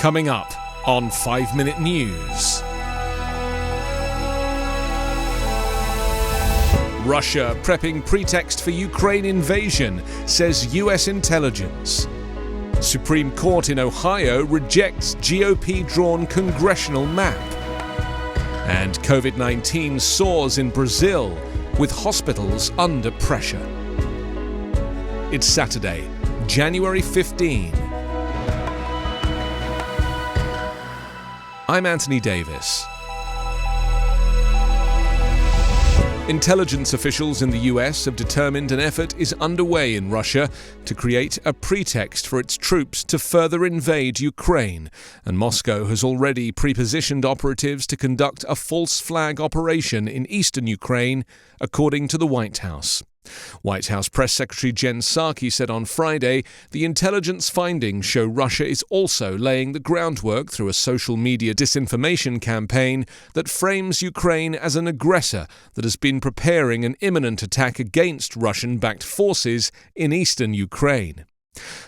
Coming up on 5 Minute News. Russia prepping pretext for Ukraine invasion, says US intelligence. Supreme Court in Ohio rejects GOP-drawn congressional map. And COVID-19 soars in Brazil, with hospitals under pressure. It's Saturday, January 15. I'm Anthony Davis. Intelligence officials in the US have determined an effort is underway in Russia to create a pretext for its troops to further invade Ukraine, and Moscow has already prepositioned operatives to conduct a false flag operation in eastern Ukraine, according to the White House. White House Press Secretary Jen Psaki said on Friday the intelligence findings show Russia is also laying the groundwork through a social media disinformation campaign that frames Ukraine as an aggressor that has been preparing an imminent attack against Russian-backed forces in eastern Ukraine.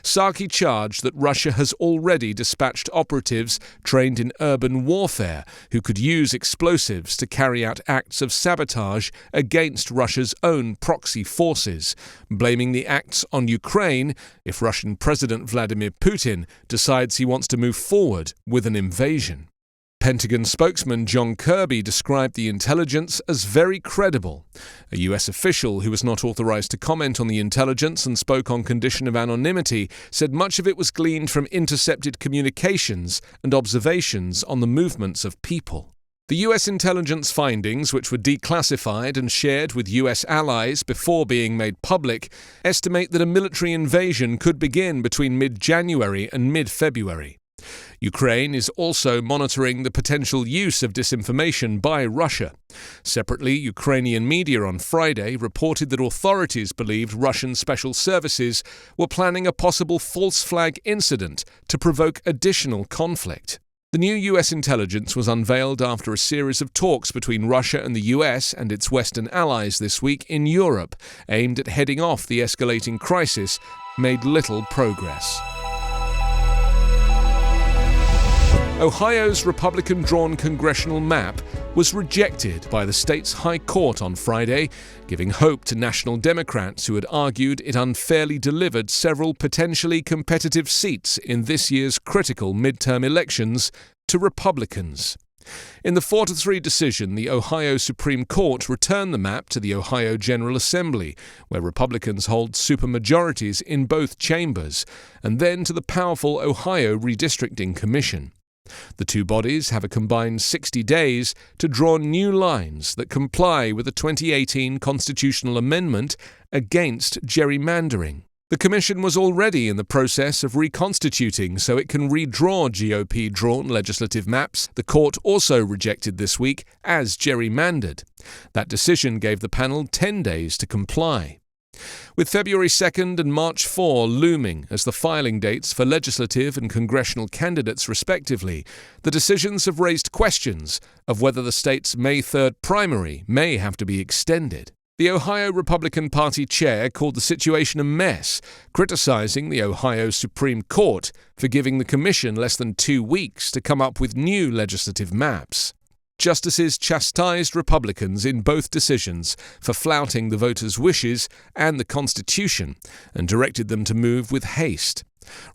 Psaki charged that Russia has already dispatched operatives trained in urban warfare who could use explosives to carry out acts of sabotage against Russia's own proxy forces, blaming the acts on Ukraine if Russian President Vladimir Putin decides he wants to move forward with an invasion. Pentagon spokesman John Kirby described the intelligence as very credible. A US official who was not authorized to comment on the intelligence and spoke on condition of anonymity said much of it was gleaned from intercepted communications and observations on the movements of people. The US intelligence findings, which were declassified and shared with US allies before being made public, estimate that a military invasion could begin between mid-January and mid-February. Ukraine is also monitoring the potential use of disinformation by Russia. Separately, Ukrainian media on Friday reported that authorities believed Russian special services were planning a possible false flag incident to provoke additional conflict. The new US intelligence was unveiled after a series of talks between Russia and the US and its Western allies this week in Europe, aimed at heading off the escalating crisis, made little progress. Ohio's Republican-drawn congressional map was rejected by the state's High Court on Friday, giving hope to national Democrats who had argued it unfairly delivered several potentially competitive seats in this year's critical midterm elections to Republicans. In the 4-3 decision, the Ohio Supreme Court returned the map to the Ohio General Assembly, where Republicans hold supermajorities in both chambers, and then to the powerful Ohio Redistricting Commission. The two bodies have a combined 60 days to draw new lines that comply with the 2018 constitutional amendment against gerrymandering. The Commission was already in the process of reconstituting so it can redraw GOP-drawn legislative maps the court also rejected this week as gerrymandered. That decision gave the panel 10 days to comply. With February 2nd and March 4 looming as the filing dates for legislative and congressional candidates respectively, the decisions have raised questions of whether the state's May 3rd primary may have to be extended. The Ohio Republican Party chair called the situation a mess, criticizing the Ohio Supreme Court for giving the commission less than 2 weeks to come up with new legislative maps. Justices chastised Republicans in both decisions for flouting the voters' wishes and the Constitution and directed them to move with haste.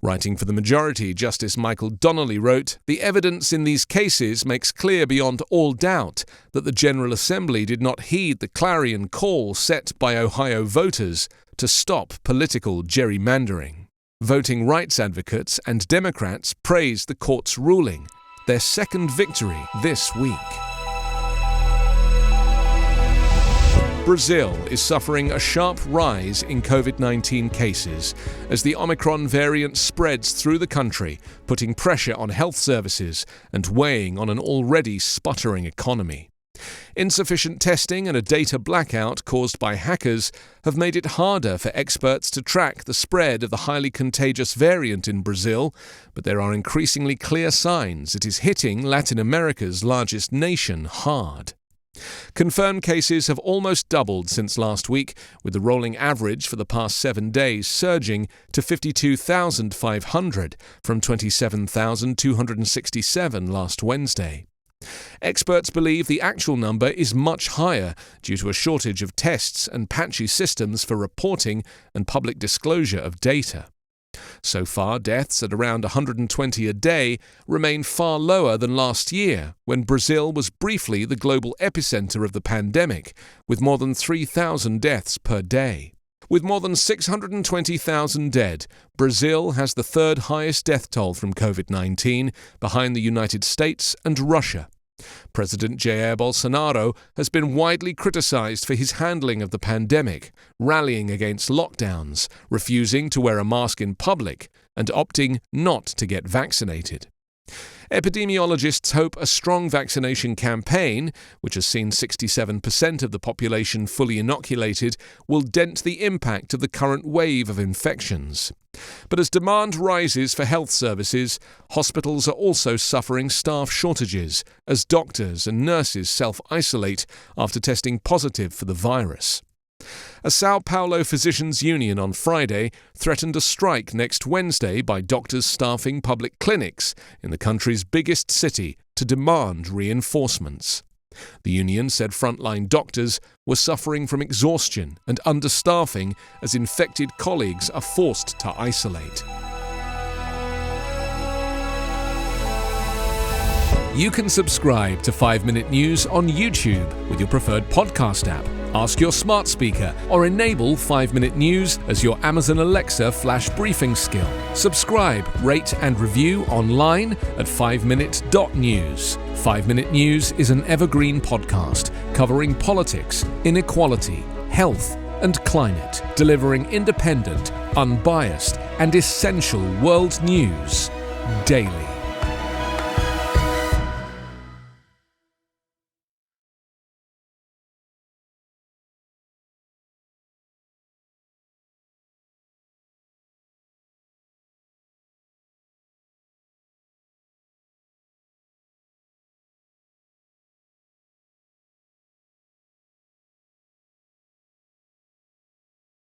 Writing for the majority, Justice Michael Donnelly wrote, "The evidence in these cases makes clear beyond all doubt that the General Assembly did not heed the clarion call set by Ohio voters to stop political gerrymandering." Voting rights advocates and Democrats praised the court's ruling, their second victory this week. Brazil is suffering a sharp rise in COVID-19 cases as the Omicron variant spreads through the country, putting pressure on health services and weighing on an already sputtering economy. Insufficient testing and a data blackout caused by hackers have made it harder for experts to track the spread of the highly contagious variant in Brazil, but there are increasingly clear signs it is hitting Latin America's largest nation hard. Confirmed cases have almost doubled since last week, with the rolling average for the past 7 days surging to 52,500 from 27,267 last Wednesday. Experts believe the actual number is much higher due to a shortage of tests and patchy systems for reporting and public disclosure of data. So far, deaths at around 120 a day remain far lower than last year, when Brazil was briefly the global epicenter of the pandemic, with more than 3,000 deaths per day. With more than 620,000 dead, Brazil has the third highest death toll from COVID-19, behind the United States and Russia. President Jair Bolsonaro has been widely criticized for his handling of the pandemic, rallying against lockdowns, refusing to wear a mask in public, and opting not to get vaccinated. Epidemiologists hope a strong vaccination campaign, which has seen 67% of the population fully inoculated, will dent the impact of the current wave of infections. But as demand rises for health services, hospitals are also suffering staff shortages as doctors and nurses self-isolate after testing positive for the virus. A Sao Paulo physicians' union on Friday threatened a strike next Wednesday by doctors staffing public clinics in the country's biggest city to demand reinforcements. The union said frontline doctors were suffering from exhaustion and understaffing as infected colleagues are forced to isolate. You can subscribe to 5 Minute News on YouTube with your preferred podcast app. Ask your smart speaker or enable 5 Minute News as your Amazon Alexa flash briefing skill. Subscribe, rate and review online at 5minute.news. 5 Minute News is an Evergreen Podcast covering politics, inequality, health and climate, delivering independent, unbiased and essential world news daily.